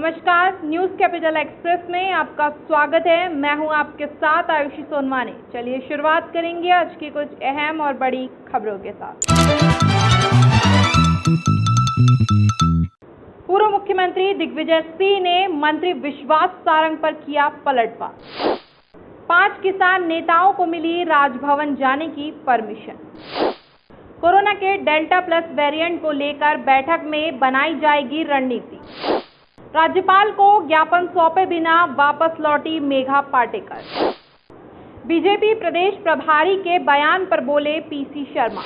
नमस्कार, news capital express में आपका स्वागत है। मैं हूं आपके साथ आयुषी सोनवाने। चलिए शुरुआत करेंगे आज की कुछ अहम और बड़ी खबरों के साथ। पूर्व मुख्यमंत्री दिग्विजय सिंह ने मंत्री विश्वास सारंग पर किया पलटवार। 5 किसान नेताओं को मिली राजभवन जाने की परमिशन। कोरोना के डेल्टा प्लस वेरिएंट को लेकर बैठक में बनाई जाएगी रणनीति। राज्यपाल को ज्ञापन सौंपे बिना वापस लौटी मेघा पाटेकर। बीजेपी प्रदेश प्रभारी के बयान पर बोले पीसी शर्मा।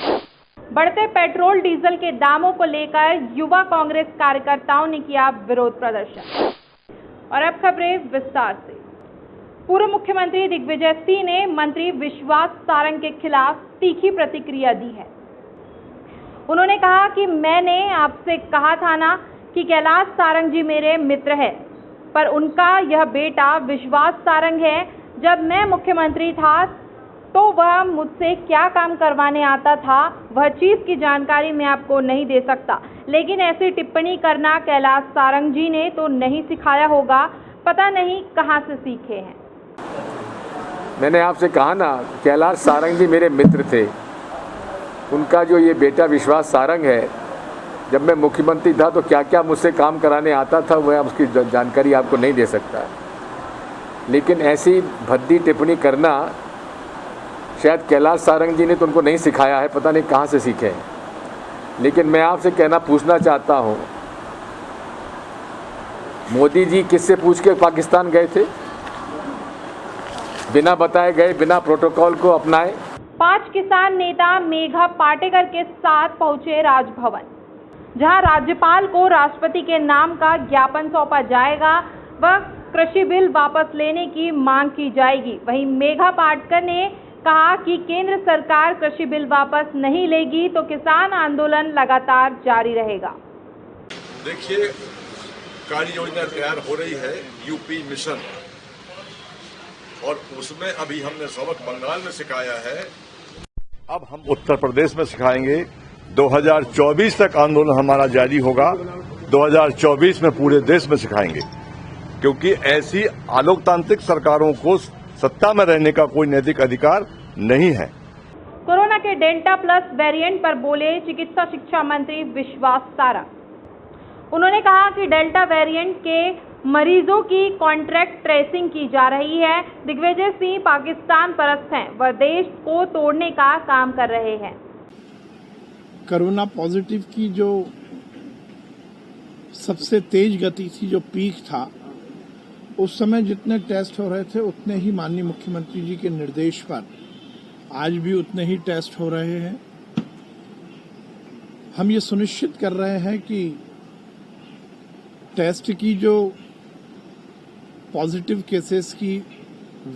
बढ़ते पेट्रोल डीजल के दामों को लेकर युवा कांग्रेस कार्यकर्ताओं ने किया विरोध प्रदर्शन। और अब खबरें विस्तार से। पूर्व मुख्यमंत्री दिग्विजय सिंह ने मंत्री विश्वास सारंग के खिलाफ तीखी प्रतिक्रिया दी है। उन्होंने कहा कि मैंने आपसे कहा था ना कि कैलाश सारंग जी मेरे मित्र हैं, पर उनका यह बेटा विश्वास सारंग है। जब मैं मुख्यमंत्री था तो वह मुझसे क्या काम करवाने आता था, वह चीज़ की जानकारी मैं आपको नहीं दे सकता, लेकिन ऐसी टिप्पणी करना कैलाश सारंग जी ने तो नहीं सिखाया होगा, पता नहीं कहां से सीखे हैं। मैंने आपसे कहा ना, कैलाश सारंग जी मेरे मित्र थे। उनका जो ये बेटा विश्वास सारंग है, जब मैं मुख्यमंत्री था तो क्या क्या मुझसे काम कराने आता था, वह उसकी जानकारी आपको नहीं दे सकता। लेकिन ऐसी भद्दी टिप्पणी करना शायद कैलाश सारंग जी ने तो उनको नहीं सिखाया है, पता नहीं कहाँ से सीखे हैं। लेकिन मैं आपसे पूछना चाहता हूँ, मोदी जी किससे पूछ के पाकिस्तान गए थे? बिना बताए गए, बिना प्रोटोकॉल को अपनाए। 5 किसान नेता मेघा पाटेकर के साथ पहुंचे राजभवन, जहां राज्यपाल को राष्ट्रपति के नाम का ज्ञापन सौंपा जाएगा व कृषि बिल वापस लेने की मांग की जाएगी। वहीं मेघा पाटेकर ने कहा कि केंद्र सरकार कृषि बिल वापस नहीं लेगी तो किसान आंदोलन लगातार जारी रहेगा। देखिए, कार्य योजना तैयार हो रही है यूपी मिशन, और उसमें अभी हमने सबक बंगाल में सिखाया है, अब हम उत्तर प्रदेश में सिखाएंगे। 2024 तक आंदोलन हमारा जारी होगा। 2024 में पूरे देश में सिखाएंगे, क्योंकि ऐसी अलोकतांत्रिक सरकारों को सत्ता में रहने का कोई नैतिक अधिकार नहीं है। कोरोना के डेल्टा प्लस वेरिएंट पर बोले चिकित्सा शिक्षा मंत्री विश्वास सारंग। उन्होंने कहा कि डेल्टा वेरिएंट के मरीजों की कॉन्ट्रैक्ट ट्रेसिंग की जा रही है। दिग्विजय सिंह पाकिस्तान परस्त हैं, वह देश को तोड़ने का काम कर रहे हैं। कोरोना पॉजिटिव की जो सबसे तेज गति थी, जो पीक था, उस समय जितने टेस्ट हो रहे थे उतने ही माननीय मुख्यमंत्री जी के निर्देश पर आज भी उतने ही टेस्ट हो रहे हैं। हम ये सुनिश्चित कर रहे हैं कि टेस्ट की जो पॉजिटिव केसेस की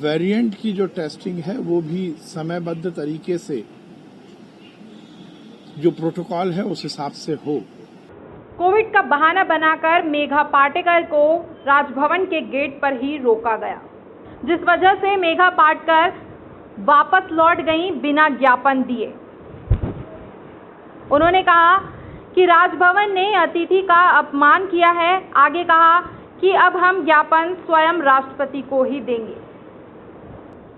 वेरिएंट की जो टेस्टिंग है वो भी समयबद्ध तरीके से, जो प्रोटोकॉल है उस हिसाब से हो। कोविड का बहाना बनाकर मेघा पाटेकर को राजभवन के गेट पर ही रोका गया, जिस वजह से मेघा पाटेकर वापस लौट गईं बिना ज्ञापन दिए। उन्होंने कहा कि राजभवन ने अतिथि का अपमान किया है। आगे कहा कि अब हम ज्ञापन स्वयं राष्ट्रपति को ही देंगे।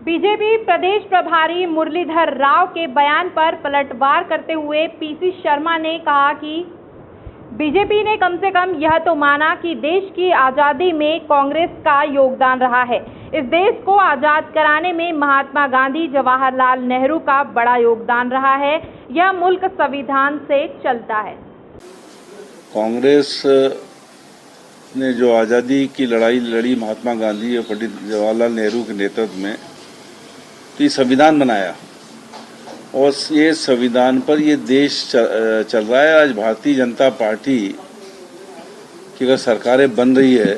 बीजेपी प्रदेश प्रभारी मुरलीधर राव के बयान पर पलटवार करते हुए पीसी शर्मा ने कहा कि बीजेपी ने कम से कम यह तो माना कि देश की आज़ादी में कांग्रेस का योगदान रहा है। इस देश को आज़ाद कराने में महात्मा गांधी, जवाहरलाल नेहरू का बड़ा योगदान रहा है। यह मुल्क संविधान से चलता है। कांग्रेस ने जो आज़ादी की लड़ाई लड़ी महात्मा गांधी और पंडित जवाहरलाल नेहरू के नेतृत्व में, तो ये संविधान बनाया, और ये संविधान पर ये देश चल रहा है। आज भारतीय जनता पार्टी की अगर सरकारें बन रही है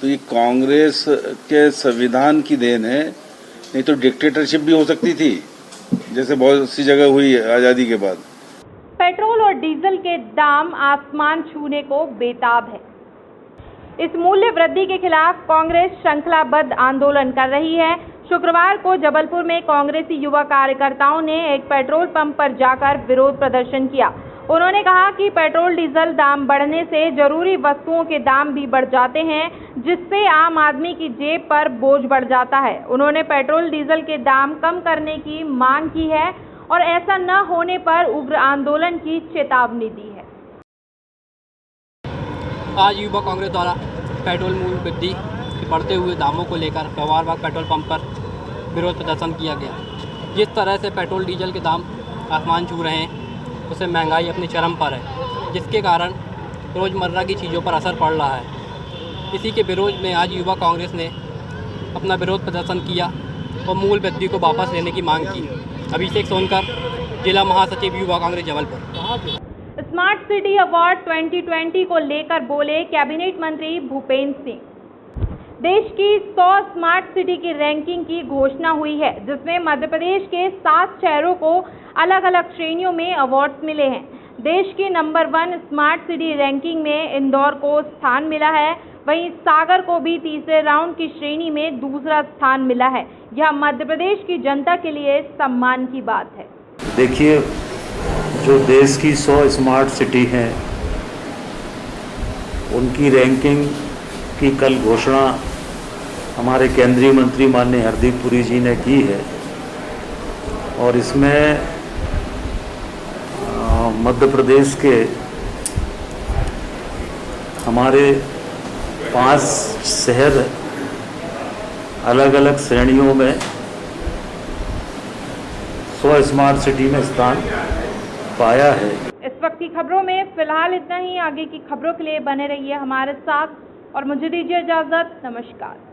तो ये कांग्रेस के संविधान की देन है, नहीं तो डिक्टेटरशिप भी हो सकती थी, जैसे बहुत सी जगह हुई है आज़ादी के बाद। पेट्रोल और डीजल के दाम आसमान छूने को बेताब है। इस मूल्य वृद्धि के खिलाफ कांग्रेस श्रृंखलाबद्ध आंदोलन कर रही है। शुक्रवार को जबलपुर में कांग्रेसी युवा कार्यकर्ताओं ने एक पेट्रोल पंप पर जाकर विरोध प्रदर्शन किया उन्होंने कहा कि पेट्रोल डीजल दाम बढ़ने से जरूरी वस्तुओं के दाम भी बढ़ जाते हैं, जिससे आम आदमी की जेब पर बोझ बढ़ जाता है। उन्होंने पेट्रोल डीजल के दाम कम करने की मांग की है और ऐसा न होने पर उग्र आंदोलन की चेतावनी दी है। आज युवा कांग्रेस द्वारा पेट्रोल मूल्य वृद्धि के बढ़ते हुए दामों को लेकर जवाहर बाग पेट्रोल पंप पर विरोध प्रदर्शन किया गया। जिस तरह से पेट्रोल डीजल के दाम आसमान छू रहे हैं, उससे महंगाई अपने चरम पर है, जिसके कारण रोज़मर्रा की चीज़ों पर असर पड़ रहा है। इसी के विरोध में आज युवा कांग्रेस ने अपना विरोध प्रदर्शन किया और मूल्य वृद्धि को वापस लेने की मांग की। अभिषेक सोनकर, जिला महासचिव युवा Congress Jabalpur. Smart city award 2020 को लेकर बोले कैबिनेट मंत्री भूपेंद्र सिंह। देश की 100 स्मार्ट सिटी की रैंकिंग की घोषणा हुई है, जिसमें मध्य प्रदेश के 7 शहरों को अलग अलग श्रेणियों में अवार्ड्स मिले हैं। देश की नंबर 1 स्मार्ट सिटी रैंकिंग में इंदौर को स्थान मिला है, वहीं सागर को भी तीसरे राउंड की श्रेणी में दूसरा स्थान मिला है। यह मध्य प्रदेश की जनता के लिए सम्मान की बात है। देखिए, जो देश की 100 स्मार्ट सिटी हैं, उनकी रैंकिंग की कल घोषणा हमारे केंद्रीय मंत्री माननीय हरदीप पुरी जी ने की है और इसमें मध्य प्रदेश के हमारे 5 शहर अलग अलग श्रेणियों में 100 स्मार्ट सिटी में स्थान पाया है। इस वक्त की खबरों में फिलहाल इतना ही। आगे की खबरों के लिए बने रहिए हमारे साथ और मुझे दीजिए इजाजत। नमस्कार।